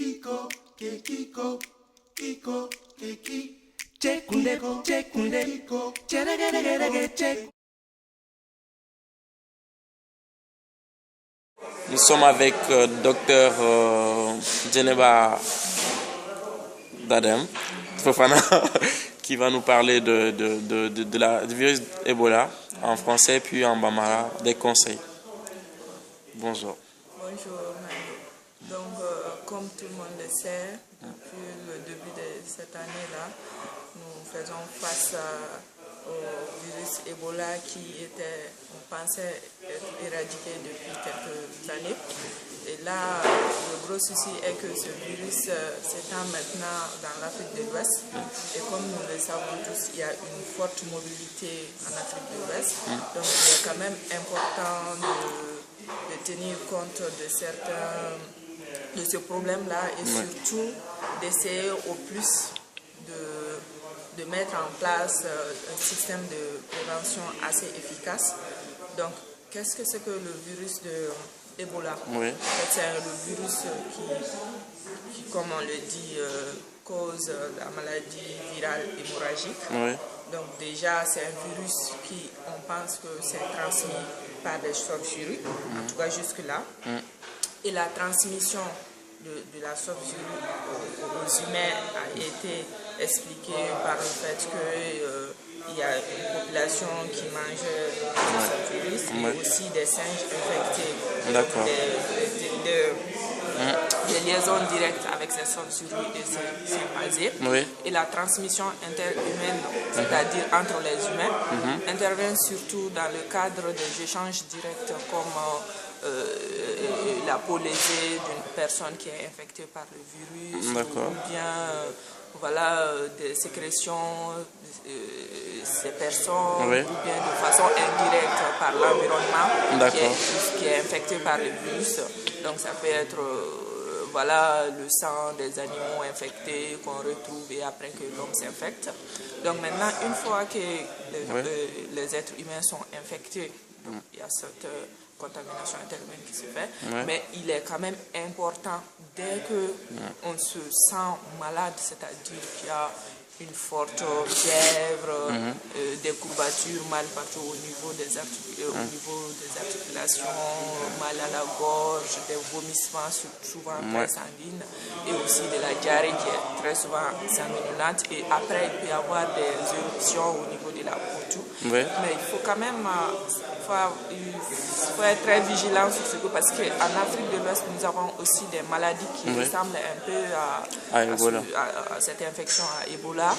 Kiko, Kiko, Kiko, Kiki. Chekunde, chekunde, Kiko, check. Nous sommes avec Dr Djeneba Dadem Fofana qui va nous parler du virus Ebola en français puis en bambara, des conseils. Bonjour. Bonjour Manu. Donc comme tout le monde le sait, depuis le début de cette année-là, nous faisons face au virus Ebola qui était, on pensait être éradiqué depuis quelques années. Et là, le gros souci est que ce virus s'étend maintenant dans l'Afrique de l'Ouest. Et comme nous le savons tous, il y a une forte mobilité en Afrique de l'Ouest. Donc il est quand même important de tenir compte de ce problème-là et surtout d'essayer au plus de mettre en place un système de prévention assez efficace. Donc, qu'est-ce que c'est que le virus de Ebola? Oui. En fait, c'est le virus qui, comme on le dit, cause la maladie virale hémorragique. Oui. Donc déjà, c'est un virus qui, on pense que c'est transmis par des chauves-souris, en tout cas jusque-là. Et la transmission de la chauve-souris aux humains a été expliquée par le fait qu'il y a une population qui mange ce virus et aussi des singes infectés. D'accord. Des liaisons directes avec ces chauves-souris et ces chimpanzés. Oui. Et la transmission interhumaine, c'est-à-dire entre les humains, intervient surtout dans le cadre des échanges directs comme la peau lésée d'une personne qui est infectée par le virus, ou bien voilà, des sécrétions de ces personnes, ou bien de façon indirecte par l'environnement qui est infecté par le virus. Donc ça peut être voilà, le sang des animaux infectés qu'on retrouve et après que l'homme s'infecte. Donc maintenant, une fois que les êtres humains sont infectés, donc il y a cette contamination interhumaine qui se fait, mais il est quand même important dès qu'on se sent malade, c'est-à-dire qu'il y a une forte fièvre, des courbatures, mal partout au niveau des articulations, mal à la gorge, des vomissements souvent très sanguines et aussi de la diarrhée qui est très souvent sanguinolente et après il peut y avoir des éruptions au niveau de la peau. Mais il faut quand même il faut être très vigilant sur ce coup parce qu'en Afrique de l'Ouest nous avons aussi des maladies qui ressemblent un peu à cette infection à Ebola.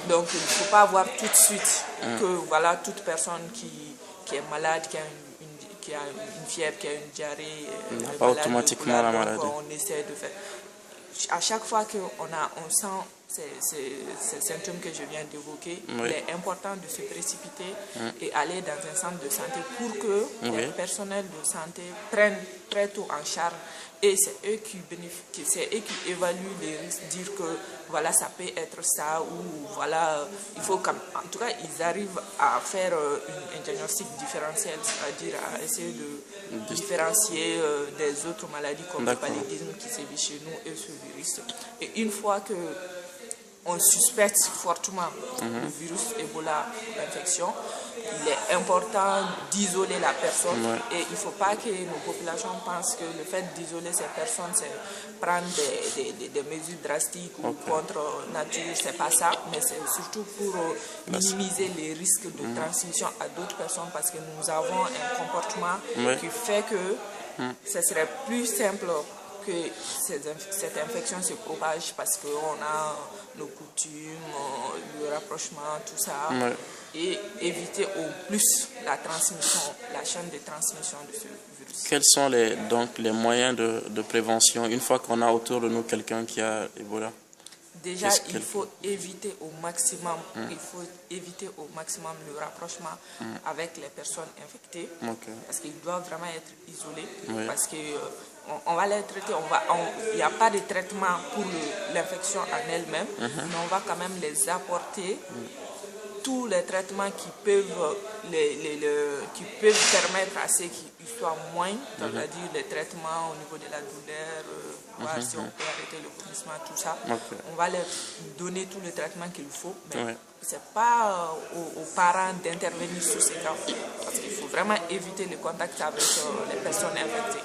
Donc il ne faut pas voir tout de suite que voilà, toute personne qui est malade, qui a une fièvre, qui a une diarrhée, n'a pas automatiquement la maladie. On essaie de faire. À chaque fois qu'on sent ces symptômes que je viens d'évoquer, il est important de se précipiter et aller dans un centre de santé pour que les personnels de santé prennent très tôt en charge et c'est eux qui évaluent les risques, dire que voilà, ça peut être ça ou voilà, il faut en tout cas ils arrivent à faire un diagnostic différentiel, c'est-à-dire à essayer de différencier des autres maladies comme le paludisme qui sévit chez nous et ce virus. Et une fois que on suspecte fortement le virus Ebola, l'infection, il est important d'isoler la personne et il ne faut pas que nos populations pensent que le fait d'isoler ces personnes, c'est prendre des mesures drastiques ou contre nature, c'est pas ça, mais c'est surtout pour minimiser les risques de transmission à d'autres personnes parce que nous avons un comportement qui fait que ce serait plus simple que cette infection se propage parce qu'on a nos coutumes, le rapprochement, tout ça, et éviter au plus la transmission, la chaîne de transmission de ce virus. Quels sont les moyens de prévention une fois qu'on a autour de nous quelqu'un qui a Ebola? Déjà, il faut éviter au maximum, le rapprochement avec les personnes infectées, parce qu'ils doivent vraiment être isolés, parce que on va les traiter, il n'y a pas de traitement pour l'infection en elle-même, mais on va quand même les apporter tous les traitements qui peuvent permettre à ceux qui soient moins, c'est-à-dire les traitements au niveau de la douleur, voir si on peut arrêter le vomissement, tout ça. Ok. On va leur donner tout le traitement qu'il faut, mais Ouais. c'est pas aux parents d'intervenir sur ces cas, parce qu'il faut vraiment éviter le contact avec les personnes infectées.